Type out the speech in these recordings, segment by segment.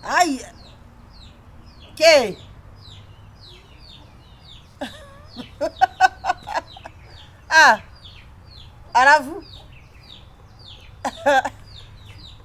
Ai. Ke. Alafu.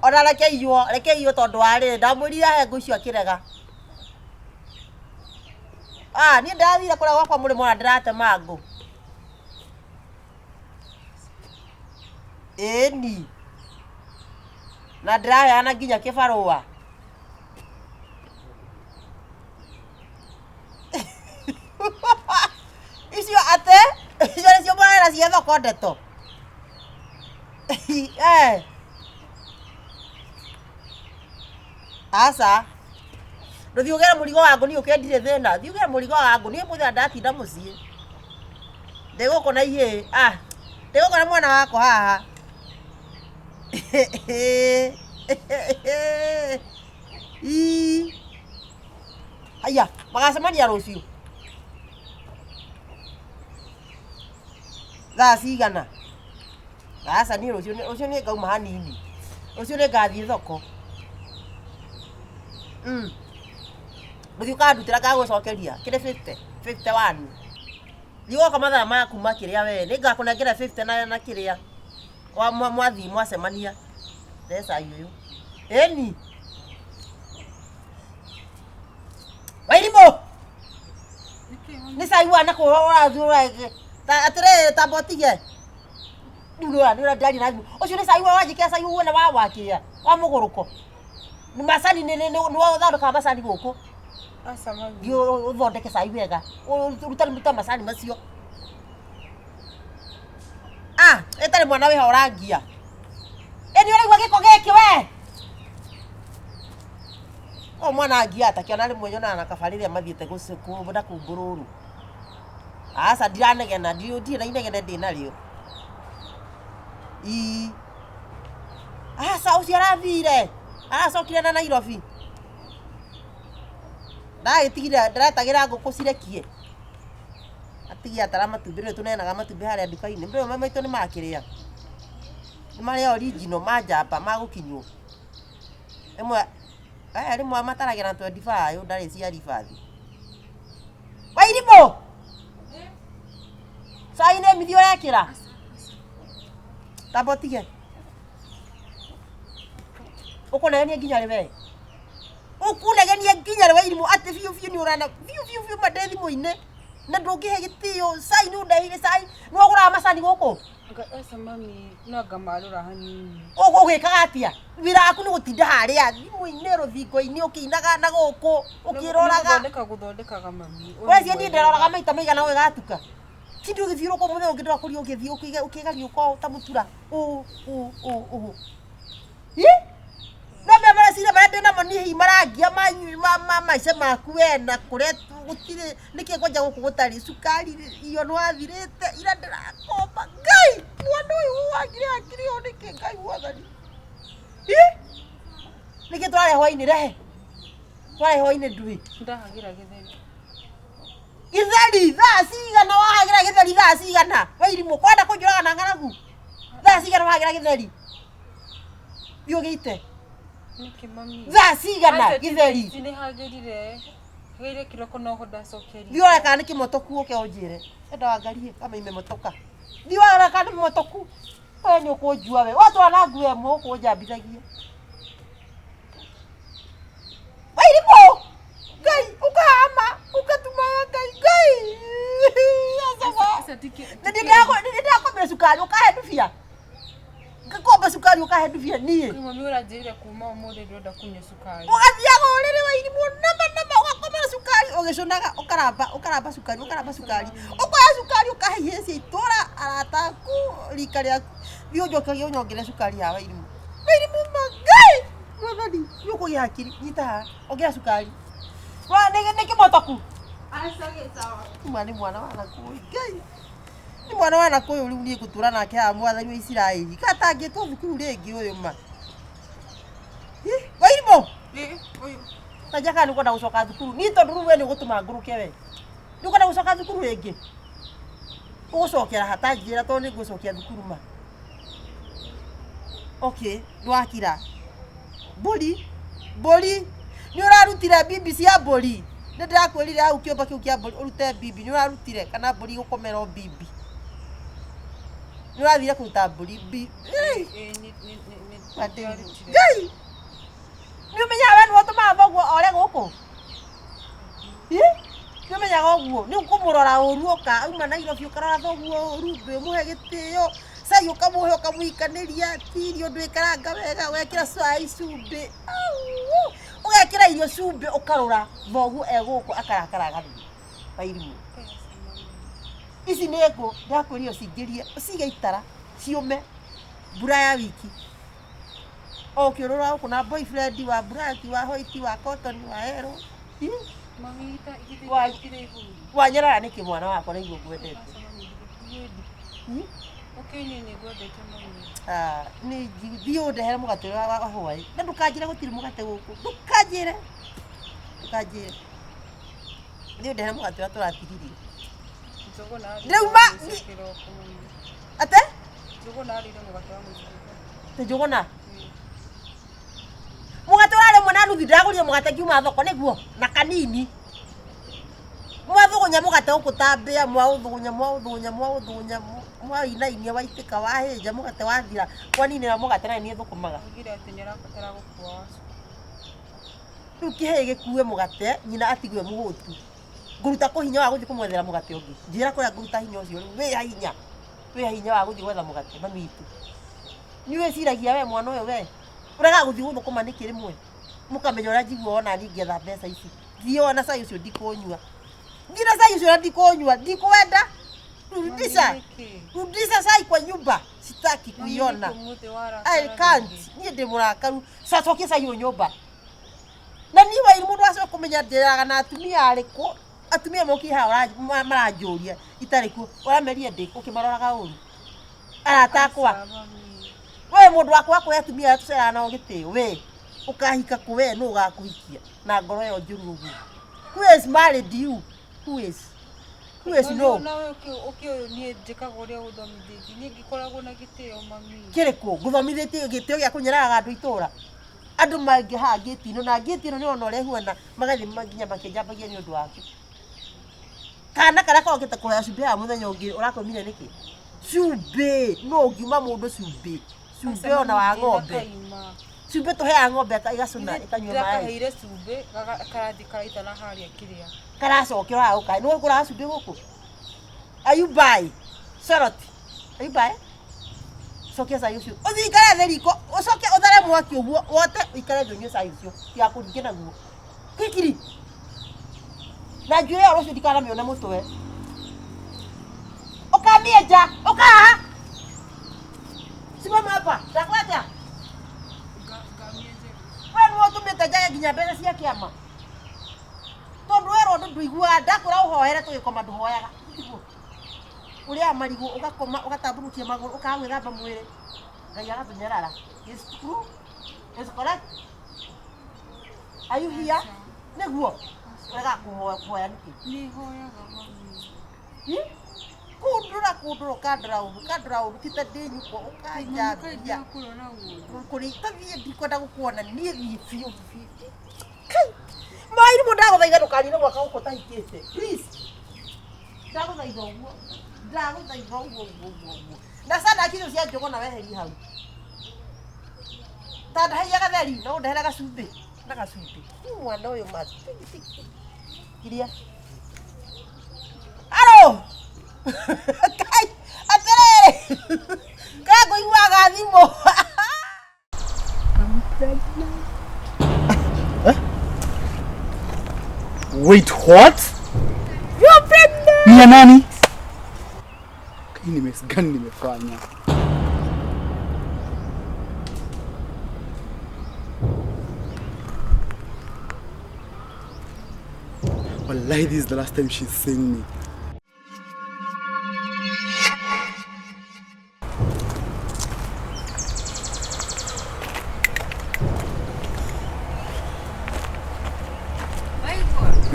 Ona reke iyo tondu ari ndamwirira he ngucio akirega. Ni ndathire kura gwakwa muri mwana ndirate mango. Eni. Na ndirahana nginya kibarua. Icio ate? Icio nicio mwana cia thoko ndeto. Asa. Nduthiugera murigo wangu ni ukendire thina. Thiugera murigo wangu ni muthe ndatinda mucii. Ndiguko na ihe. Ndiguko na mwana wako haha. Aya, magacemania rucio. Thaa cigana? Asa ni rucio ni ngauma hanini. Rucio ni ngathie thoko. Muthi kandutira gagucokeria kire 51. Thigoka mathaa maku makiria we ni ngakunengera 50 na kiria. Wa mwathi mwacemania. Pesa yuyu. Eni. Wairimo. Ni sai wana ko ora thura atire tabotige. Ndura ndari na. Ucio ni sai wajikia sai wona wa wakia. Wa muguruko. Ni masani ni wa thondoka masani guku. Asa mami. Yo uthondeke sai wega. Uruta masani macio. Etare mwana we horangia. Eni uraigwa giko giki we. O mwana angia atakiona rimwe nyona na kabarire mathiete guciku boda kungururu. Asa ndiranegena ndi na inegene ndina rio. Asa ucio arathire. Aracokire na Nairobi. Ndagitigira ndiretagira nguku cirekie. Atigia atara matumbire tunenaga matumbi haria nduka-ini. Mbere mamaito ni makiria. Ni mari original majamba magukinywo. Emwe rimwe mataragira 25 ndari cia ribathi. Wairimo. Sai ne mithio yakira. Tabotige. Ukunegenia nginya riwe. Ukunegenia nginya riwe Wairimo ati fiu ni urana fiu madethi muine. Na ndungihe gitio sai ni undaire sai ni wagura masani guku. Asa mami no ngamarura hanini. Ugikaga atia? Wira aku ni gutinda haria thimu-ini ruthingo-ini ukinaga na guku ukiroraga. Guthondekaga mami. Wewe ni nderoraga maita maigana we gatuka. Kindu githiuruko muthe ungindora kuri ugithi ukigario ko ta mutura. Na mara sire mara ndina mani marangia maice maku we na kuretu gutire niki ngoja guku gutari sukari iyo no athirite ira ndirakomba ngai mwana uyu wagire akiri onike ngai wathani niki tware hwaini rehe tware hwaini ndui ndahagira githeri thaa cigana wahagira githeri thaa cigana Wairimo kwenda kunjuraga na ng'aragu thaa cigana wahagira githeri bio gite niki mami thaa cigana githeri ni hagirire gire kiroko no hodacokeria thiora kana kimotoku uke onjire enda wangarie kama imemotoka thiora kana motoku we ni ukunjua we watu wanangue mo ukunjambithagia Wairimo ngai ukahama ukatuma ngai asa ndako sukari ukahendufia ngakomba sukari ukahendufia nie mami urajire kuma umuthi ndoda kunywa sukari ugathiaga urire Wairimo nama ugakoma sukari ugicunaga ukaramba sukari ukoya sukari ukahihia itura arataku rika riaku thiunjokagia unyongere sukari ya Wairimo magai wathani yukugia hakiri nyita ongira sukari wa nege kimotoku asa gitawa ni mwana wa nakui ngai ni mwana wa nakui uri ni gutura nake ha mwathani wa Isiraeli katangi tu thukuru ringi uyu ma Wairimo uyu tajaka ni kwenda gucoka thukuru ni tondu we ni gutuma nguruke we ni kwenda gucoka thukuru ringi ugucokera hatanjira to ni gucokia thukuru ma okay ndwakira boli Ni urarutire bibi cia mburi. Nĩ ndĩrakwĩrire hau kĩũmba kĩu kĩa mburi ũrute bibi. Nĩ ũrarutire kana mburi gũkomera bibi. Nĩ ũrathire kũruta mburi bibi. Nĩ ũmenyaga we nĩ ũtũmaga thoguo ore gũkũ. Nĩ ũmenyaga ũguo. Nĩ ũkũmũrora ũru ũka auma Nairobi ũkarora thoguo ũru ndũmũhe gĩtĩo. Sai ukamuhe ukamuikanĩria irio ndwĩkaranga wega wekĩra cai cumbĩ. Ugekĩra irio cumbĩ ũkarora thoguo egũkũ akarakara gathiĩ. Wairimũ. Ici nĩ ngũ ndakwĩria ũcingĩrie ũcige itara ciũme mbura ya wiki. Ũkĩrora ũkũ na boyfriend wa black wa white wa cotton wa yellow. Mami Wanyarara nĩkĩ mwana wakwa na igũo kwendete. Okay, nini gwendete mami. Ni thiĩ ndehere mũgate wa hwaĩ. Na ndũkanjĩre gũtirĩ mũgate gũkũ. Ndũkanjĩre. Ndũkanjĩre. Thiĩ ndehere mũgate wa tũratiririe. Rĩuma. Ate? Njũgũna arĩire mũgate wa mũthigũkũ. Te njũgũna. Mũgate ũrarĩ mwana nuthi ndagũrire mũgate ngiuma thoko nĩguo na kanini. Mwathũgũnya mũgate ũkũtambĩa mwaũthũgũnya mwainainia waitĩka wahĩnja mũgate wathira kwaninĩra mũgate na niĩ thũkũmaga. Ngire atĩ nĩ arabatara gũkua. Rĩu kĩhĩ gĩkue mũgate nyina atigwe mũhũtu. Ngũruta kũhinya wa gũthiĩ kũmwethera mũgate ũngĩ. Njĩra kũrĩa ngũruta hinya ũcio wĩ hinya. Wĩ hinya wa gũthiĩ gwetha mũgate mami witũ. Nĩ wĩciragia we mwana ũyũ we. Ũrega gũthiĩ gũthũkũma nĩkĩ rĩmwe. Mũkamenya ũrĩa njiguo ona niĩ ngĩetha mbeca ici. Thiĩ ona cai ũcio ndikũnyua. Ngina cai ũcio ndikũnyua ndikwenda. Rudisha cai kwa nyumba. Sitaki kuiona. I can't. Niĩ ndĩ mũrakaru. Cokia cai ũyũ nyũmba. Na niĩ Wairimũ mũndũ acio kũmenya ndĩraga na atumia arĩkũ. Atumia moki haha maranjũria itarĩ kuo. Ũrameria ndĩ ũkĩmaroraga ũru. Aratakwa. We mũndũ wakwa kũhe atumia tũceraga nao gĩtĩo we. Ũkahika kũ we nũ ũgakũhikia na ngoro ĩyo njũru ũguo. Who is married you? Who is? Who is no? Na we ũkĩoyo niĩ njĩkaga ũrĩa ũthomithĩtie. Niĩ ngĩkoragwo na gĩtĩo mami. Kĩrĩkũ gũthomithĩtie gĩtĩo gĩa kũnyaraga andũ itũra. Andũ mangĩhaha ngĩti ĩno na ngĩti ĩno nĩ ona ũrĩa huana magathiĩ maginya makĩnjambagia nĩ ũndũ waku. Kana kogĩte kũhea cumbĩ ya mũthenya ũngĩ ũrakomire nĩkĩ? Cumbĩ no ngiuma mũndũ cumbĩ. Cumbĩ ona wa ng'ombe. Cumbĩ tũheaga ng'ombe igacũna ikanyua maĩ. Ndakaheire cumbĩ karathi karaita na harĩa kĩrĩa. Karacokera ũka. Nĩ ũkũraga cumbĩ gũkũ. Are you buy? Soroti. Are you buy? Cokia cai ũcio. Ũthiĩ ikare thĩ riko. Ũcoke ũthare mwaki ũguo wote ũikare thĩ ũnyue cai ũcio. Ya kũringĩ naguo. Kikiri. Na njuĩrĩ ĩyo rũciũ ndikanamĩone mũtwe. Ũkamĩenja. Ũka haha. Simama hapa. Ndakwenda. We nĩ ũtũmĩte njage nginya mbeca cia kĩama. Tondũ werwo ndũiguaga ndakwĩra ũhoere tũgĩkoma ndũhoyaga. Ũrĩa marigũ ũgakoma ũgatamburukia magũrũ ũkaga gwĩthamba mwĩrĩ. Ngai agatũnyarara. Is true? Is correct? Are you here? Nĩguo. Ũrega kũhoya nĩkĩ? Nĩ hoyaga mami. Kundura ukandra ũru tita ndĩnyuko ũkanjambia. Kũrĩ tathiĩ ndikwenda gũkuona niĩ thiĩ biũ. Wairimũ ndagũthaitha ndũkanine mwaka gũkũ ũtahikĩte. Please. Ndagũthaitha ũguo. Ndagũthaitha ũguo. Na sana kitu cia njũgũna weherie hau. Tanda haiya gatheri no ũndehere gacumbĩ. Na gacumbĩ. Mwana ũyũ mati. Kiria. Alo. Kai, atere. Kago iwaga thimo. Wait, what? You're pregnant. Ni ya nani? Kai gani nimefanya? Wallahi, this is the last time she's seeing me.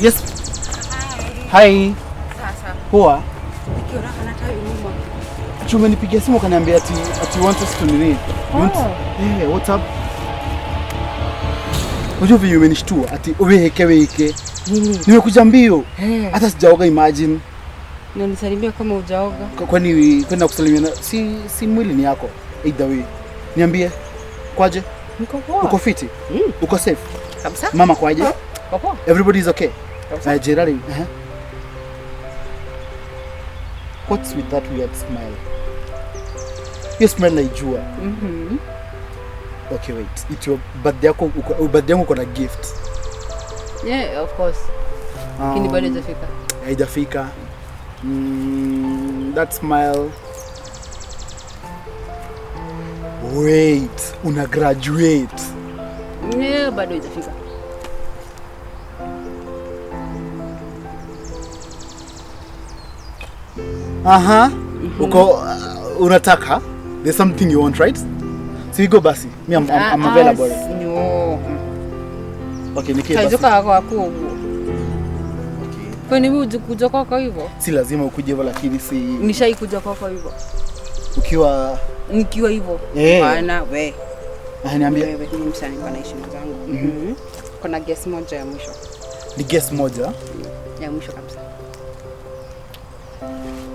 Yes. Hi. Sasa. Poa. Nikiona kana tayo nyuma. Chuma nipigia simu kaniambia ati want us to nini. Hey, what's up? Unajua vile umenishtua ati weke. Nini? Nimekuja mbio. Hata sijaoga imagine. Na nisalimia kama hujaoga. Kwani kwenda kusalimia si mwili ni yako. Either way. Niambie. Kwaje? Niko poa. Uko fiti? Uko safe? Kabisa. Mama kwaje? Uko poa. Everybody is okay? Kabisa. Gerald. What's with that weird smile? You smell like jua. Okay, wait. It's your birthday yako, birthday yangu kuna gift. Yeah, of course. Lakini bado haijafika. Haijafika. That smile. Wait, una graduate. Yeah, bado haijafika. Uko unataka? There's something you want, right? So you go basi. Me I'm available. No. Okay, nikie basi. Kajoka wako huko. Okay. Kwa nini uje kwako hivyo? Si lazima ukuje hivyo lakini si nishaikuja kwako hivyo. Nikiwa hivyo. Bana we. Niambie. Wewe ni msanii bana heshima zangu. Kuna guest moja ya mwisho. Ni guest moja? Ya mwisho kabisa.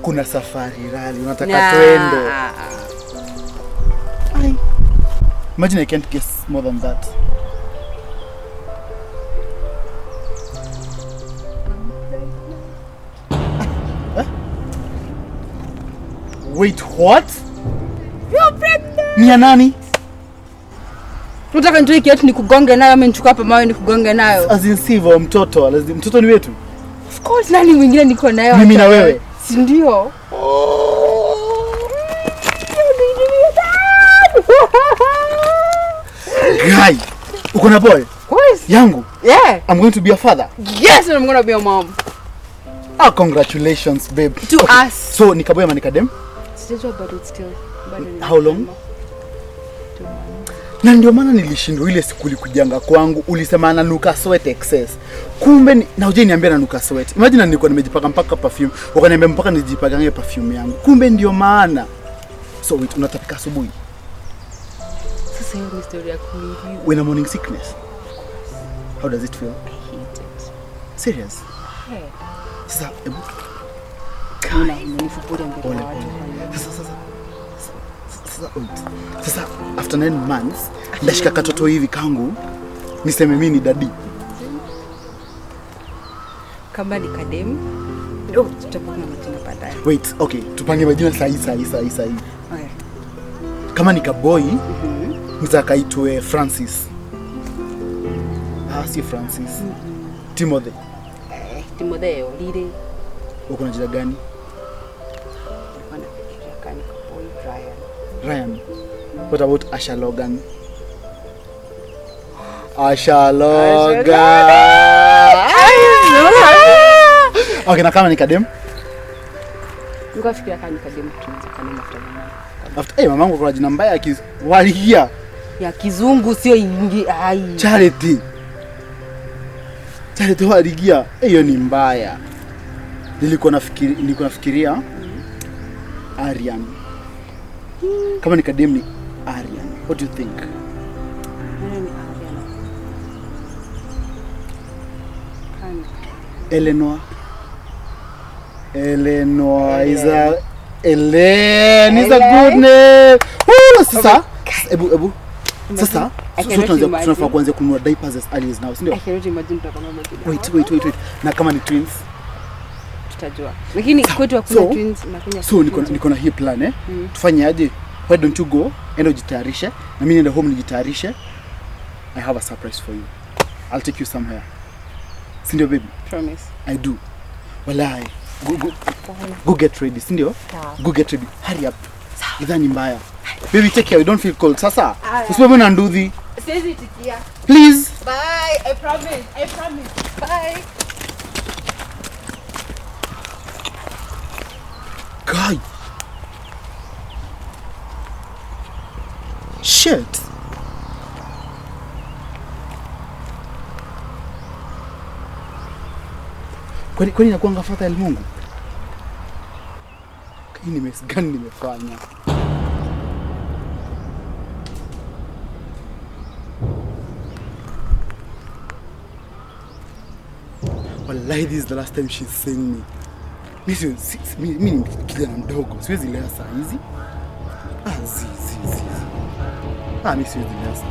Kuna safari rally unataka twende. Imagine I can't guess more than that. Wait, what? You're pregnant. Ni ya nani? Unataka nitoe kiatu nikugonge nayo ama nichukue hapa mawe nikugonge nayo? As in sivyo mtoto, mtoto ni wetu. Of course, nani mwingine niko nayo? Mimi na wewe. Si ndio? Guy, uko na boy? Of course. Yangu? Yeah. I'm going to be a father. Yes, and I'm going to be a mom. Congratulations, babe. To us. So, nikaboy ama nikadem? Sijajua but it's still. How long? Na ndio maana nilishindwa ile siku ulikujanga kwangu, ulisema nanuka sweat excess. Kumbe na uje niambia nanuka sweat. Imagine nilikuwa nimejipaka mpaka perfume. Wakaniambia mpaka nijipakange perfume yangu. Kumbe ndio maana. So wait, unatapika asubuhi. Sasa hiyo ni story ya kuingia. When a morning sickness. How does it feel? I hate it. Serious? Hey. Sasa ebu. Kuna mnifupuria mbele ya watu. Sasa after 9 months ndashika katoto hivi kangu niseme mimi ni daddy. Kama ni kadem. Tutakuwa na majina baadaye. Wait, okay, tupange majina sahi. Okay. Kama ni kaboy, mtakaitwe Francis. Si Francis. Timothy. Timothy Olire. Uko na jina gani? Ryan. What about Asha Logan? Asha Logan. Okay, na kama ni kadem? Nikafikiria kama ni kadem tunaweza kama mafuta mama. After mamangu kwa jina mbaya waligia. Ya kizungu sio ingi ai. Charity waligia. Hiyo ni mbaya. Nilikuwa nafikiria Arian. Kama ni kadem ni Arian. What do you think? Eleanor is a good name. Sasa ebu sasa tunafaa kuanza kununua diapers as early as now, si ndio? I cannot imagine kama Wait. Na kama ni twins tutajua. Lakini kwetu hakuna twins na Kenya. So niko na hii plan tufanye aje? Why don't you go enda ujitayarishe na mimi niende home nijitayarishe. I have a surprise for you. I'll take you somewhere. Si ndio baby? Promise. I do. Walai. Go get ready, si ndio? Go get ready. Hurry up. Idhani mbaya. Baby, take care. You don't feel cold. Sasa. Usiwe na nduthi. Siwezi tikia. Please. Bye. I promise. Bye. Guy. Shit. Kwani nakuanga fadha ya Mungu? Hii ni mess gani nimefanya? Wallahi, this is the last time she's saying me. Mimi ni kijana mdogo, siwezi lea saa hizi. Mimi siwezi lea saa.